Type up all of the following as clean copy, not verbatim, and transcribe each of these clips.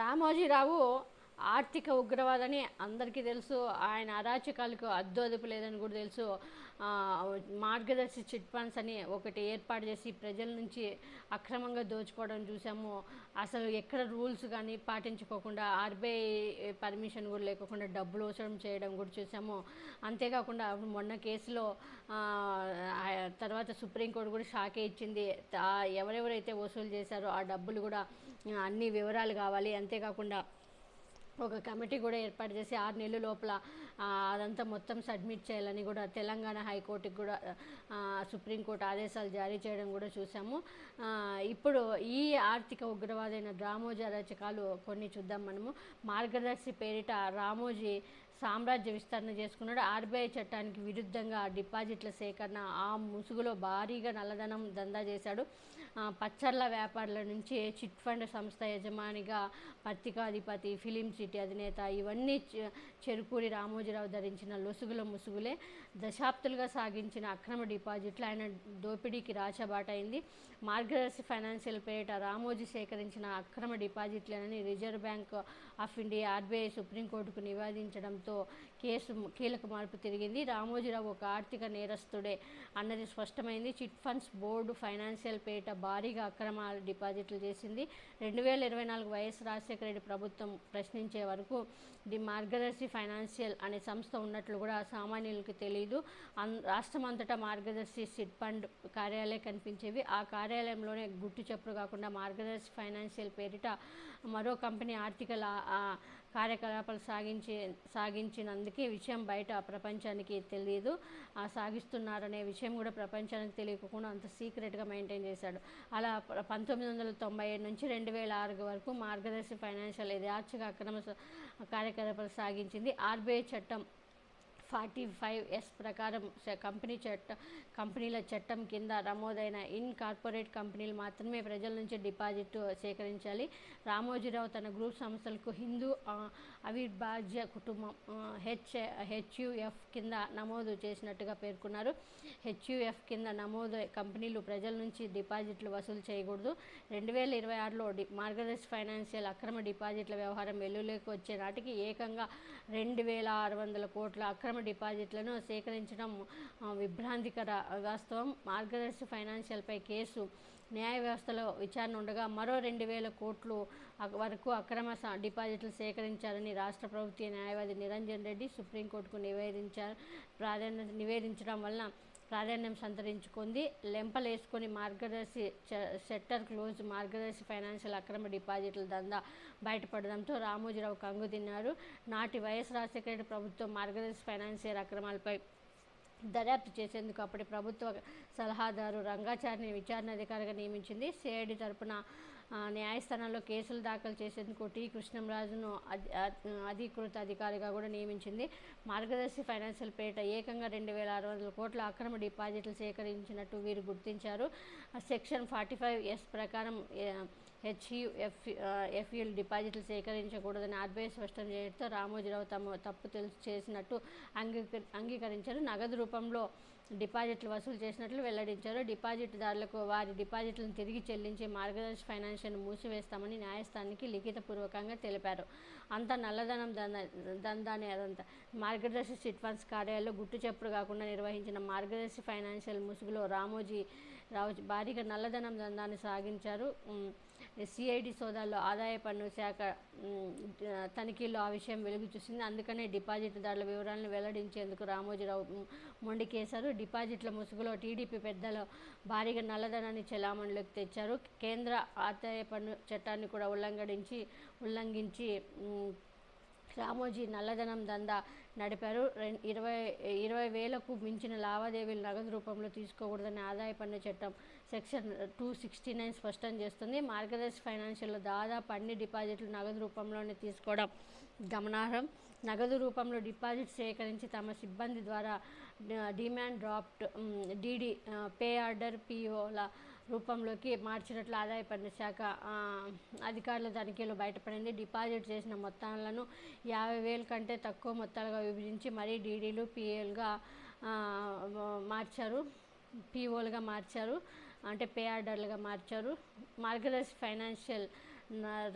రామోజీరావు ఆర్థిక ఉగ్రవాదని అందరికీ తెలుసు. ఆయన అరాచకాలకు అద్దు లేదని కూడా తెలుసు. మార్గదర్శి చిట్ ఫండ్స్ అని ఒకటి ఏర్పాటు చేసి ప్రజల నుంచి అక్రమంగా దోచుకోవడం చూసాము. అసలు ఎక్కడ రూల్స్ కానీ పాటించుకోకుండా ఆర్బీఐ పర్మిషన్ కూడా లేకుండా డబ్బులు వసూలు చేయడం కూడా చూసాము. అంతేకాకుండా మొన్న కేసులో తర్వాత సుప్రీంకోర్టు కూడా షాకే ఇచ్చింది. ఎవరెవరైతే వసూలు చేశారో ఆ డబ్బులు కూడా అన్ని వివరాలు కావాలి. అంతేకాకుండా ఒక కమిటీ కూడా ఏర్పాటు చేసి 6 నెలల లోపల అదంతా మొత్తం సబ్మిట్ చేయాలని కూడా తెలంగాణ హైకోర్టుకి కూడా సుప్రీంకోర్టు ఆదేశాలు జారీ చేయడం కూడా చూసాము. ఇప్పుడు ఈ ఆర్థిక ఉగ్రవాదైన రామోజీ అరాచకాలు కొన్ని చూద్దాం మనము. మార్గదర్శి పేరిట రామోజీ సామ్రాజ్య విస్తరణ చేసుకున్నాడు. ఆర్బీఐ చట్టానికి విరుద్ధంగా డిపాజిట్ల సేకరణ, ఆ ముసుగులో భారీగా నల్లధనం దందా చేశాడు. పచ్చర్ల వ్యాపారుల నుంచి చిట్ ఫండ్ సంస్థ యజమానిగా పత్రికాధిపతి, ఫిలిం సిటీ అధినేత, ఇవన్నీ చెరుకూరి రామోజీరావు ధరించిన లొసుగుల ముసుగులే. దశాబ్దాలుగా సాగించిన అక్రమ డిపాజిట్లు ఆయన దోపిడీకి రాచబాటైంది. మార్గదర్శి ఫైనాన్షియల్ పేరిట రామోజీ సేకరించిన అక్రమ డిపాజిట్లేనని reserve bank of India, RBI సుప్రీంకోర్టుకు నివేదించడంతో కేసు కీలక మార్పు తిరిగింది. రామోజీరావు ఒక ఆర్థిక నేరస్తుడే అన్నది స్పష్టమైంది. చిట్ ఫండ్స్ బోర్డు ఫైనాన్షియల్ పేరిట భారీగా అక్రమ డిపాజిట్లు చేసింది. 2024 వైఎస్ రాజశేఖర రెడ్డి ప్రభుత్వం ప్రశ్నించే వరకు ది మార్గదర్శి ఫైనాన్షియల్ అనే సంస్థ ఉన్నట్లు కూడా సామాన్యులకు తెలియదు. రాష్ట్రం అంతటా మార్గదర్శి చిట్ ఫండ్ కార్యాలయాలు కనిపించేవి. ఆ కార్యాలయంలోనే గుట్టు చప్పుడు కాకుండా మార్గదర్శి ఫైనాన్షియల్ పేరిట మరో కంపెనీ ఆర్థిక కార్యకలాపాలు సాగించినందుకే విషయం బయట ప్రపంచానికి తెలియదు. సాగిస్తున్నారనే విషయం కూడా ప్రపంచానికి తెలియకుండా అంత సీక్రెట్గా మెయింటైన్ చేశాడు. అలా 1997 నుంచి 2006 వరకు మార్గదర్శి ఫైనాన్షియల్ యథార్చగా అక్రమ కార్యకలాపాలు సాగించింది. ఆర్బీఐ చట్టం 45S ప్రకారం కంపెనీల చట్టం కింద నమోదైన కార్పొరేట్ కంపెనీలు మాత్రమే ప్రజల నుంచి డిపాజిట్ సేకరించాలి. రామోజీరావు తన గ్రూప్ సంస్థలకు హిందూ అవిభాజ్య కుటుంబం HUF కింద నమోదు చేసినట్టుగా పేర్కొన్నారు. HUF కింద నమోదు కంపెనీలు ప్రజల నుంచి డిపాజిట్లు వసూలు చేయకూడదు. 2026లో మార్గదర్శి ఫైనాన్షియల్ అక్రమ డిపాజిట్ల వ్యవహారం వెలుగులోకి వచ్చే నాటికి ఏకంగా 2600 కోట్ల అక్రమ డిపాజిట్లను సేకరించడం విభ్రాంతికర వాస్తవం. మార్గదర్శి ఫైనాన్షియల్పై కేసు న్యాయ వ్యవస్థలో విచారణ ఉండగా మరో 2000 కోట్లు వరకు అక్రమ డిపాజిట్లు సేకరించారని రాష్ట్ర ప్రభుత్వ న్యాయవాది నిరంజన్ రెడ్డి సుప్రీంకోర్టుకు నివేదించడం వలన ప్రాధాన్యం సంతరించుకుంది. లెంపలేసుకొని మార్గదర్శి షట్టర్ క్లోజ్. మార్గదర్శి ఫైనాన్షియల్ అక్రమ డిపాజిట్ల దందా బయటపడడంతో రామోజీరావు కంగు తిన్నారు. నాటి వైఎస్ రాజశేఖర రెడ్డి ప్రభుత్వం మార్గదర్శి ఫైనాన్షియల్ అక్రమాలపై దర్యాప్తు చేసేందుకు అప్పటి ప్రభుత్వ సలహాదారు రంగాచారిని విచారణ అధికారిగా నియమించింది. సిఐడి తరపున న్యాయస్థానంలో కేసులు దాఖలు చేసేందుకు టి కృష్ణంరాజును అధికృత అధికారిగా కూడా నియమించింది. మార్గదర్శి ఫైనాన్షియల్ పేరిట ఏకంగా 2600 కోట్ల అక్రమ డిపాజిట్లు సేకరించినట్టు వీరు గుర్తించారు. సెక్షన్ 45S ప్రకారం HUF డిపాజిట్లు సేకరించకూడదని ఆర్బీఐ స్పష్టం చేయడంతో రామోజీరావు తప్పు చేసినట్టు అంగీకరించారు. నగదు రూపంలో డిపాజిట్లు వసూలు చేసినట్లు వెల్లడించారు. డిపాజిట్దారులకు వారి డిపాజిట్లను తిరిగి చెల్లించి మార్గదర్శి ఫైనాన్షియల్ మూసివేస్తామని న్యాయస్థానానికి లిఖితపూర్వకంగా తెలిపారు. అంతా నల్లధనం దందానే అదంతా. మార్గదర్శి చిట్ ఫండ్స్ కార్యాలయంలో గుట్టు చప్పుడు కాకుండా నిర్వహించిన మార్గదర్శి ఫైనాన్షియల్ ముసుగులో రావు భారీగా నల్లధనం దందాన్ని సాగించారు. సిఐడి సోదాల్లో ఆదాయ పన్ను శాఖ తనిఖీల్లో ఆ విషయం వెలుగు చూసింది. అందుకనే డిపాజిట్దారుల వివరాలను వెల్లడించేందుకు రామోజీరావు మొండికేశారు. డిపాజిట్ల ముసుగులో టీడీపీ పెద్దలు భారీగా నల్లధనాన్ని చెలామణిలోకి తెచ్చారు. కేంద్ర ఆదాయ పన్ను చట్టాన్ని కూడా ఉల్లంఘించి రామోజీ నల్లధనం దందా నడిపారు. 20,000కు మించిన లావాదేవీలు నగదు రూపంలో తీసుకోకూడదని ఆదాయ పన్ను చట్టం సెక్షన్ 269 స్పష్టం చేస్తుంది. మార్గదర్శి ఫైనాన్షియల్లో దాదాపు అన్ని డిపాజిట్లు నగదు రూపంలోనే తీసుకోవడం గమనార్హం. నగదు రూపంలో డిపాజిట్ సేకరించి తమ సిబ్బంది ద్వారా demand draft, DD, pay order, పిఓల రూపంలోకి మార్చినట్లు ఆదాయ పన్ను శాఖ అధికారుల తనిఖీలో బయటపడింది. డిపాజిట్ చేసిన మొత్తాలను 50,000 కంటే తక్కువ మొత్తాలుగా విభజించి మరీ డీడీలు, పిఏలుగా మార్చారు. పీఓలుగా మార్చారు, అంటే పే ఆర్డర్లుగా మార్చారు. మార్గదర్శి ఫైనాన్షియల్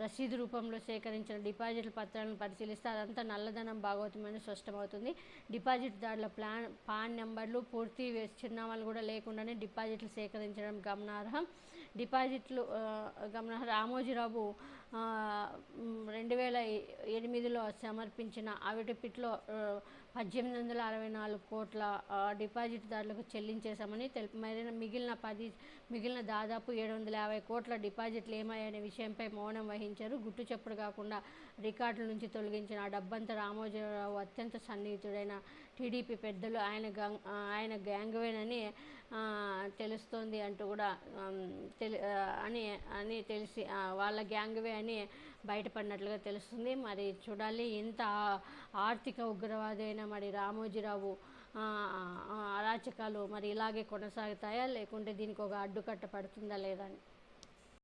రసీదు రూపంలో సేకరించిన డిపాజిట్ల పత్రాలను పరిశీలిస్తే అదంతా నల్లధనం భాగవతమని స్పష్టమవుతుంది. డిపాజిట్దారుల పాన్ నెంబర్లు, పూర్తి చిరునామాలు కూడా లేకుండానే డిపాజిట్లు సేకరించడం గమనార్హం. రామోజీరావు 2008లో సమర్పించిన అఫిడవిట్లో 1864 కోట్ల డిపాజిట్దారులకు చెల్లించేశామని మిగిలిన దాదాపు 750 కోట్ల డిపాజిట్లు ఏమయ్యాయనే విషయంపై మౌనం వహించారు. గుట్టు చప్పుడు కాకుండా రికార్డుల నుంచి తొలగించిన ఆ డబ్బంతా రామోజీరావు అత్యంత సన్నిహితుడైన టీడీపీ పెద్దలు ఆయన గ్యాంగ్వేనని తెలుస్తోంది అంటూ కూడా తెలిసి వాళ్ళ గ్యాంగ్వే అని బయటపడినట్లుగా తెలుస్తుంది. మరి చూడాలి, ఇంత ఆర్థిక ఉగ్రవాది అయిన మరి రామోజీరావు అరాచకాలు మరి ఇలాగే కొనసాగుతాయా, లేకుంటే దీనికి ఒక అడ్డుకట్ట పడుతుందా లేదా అని.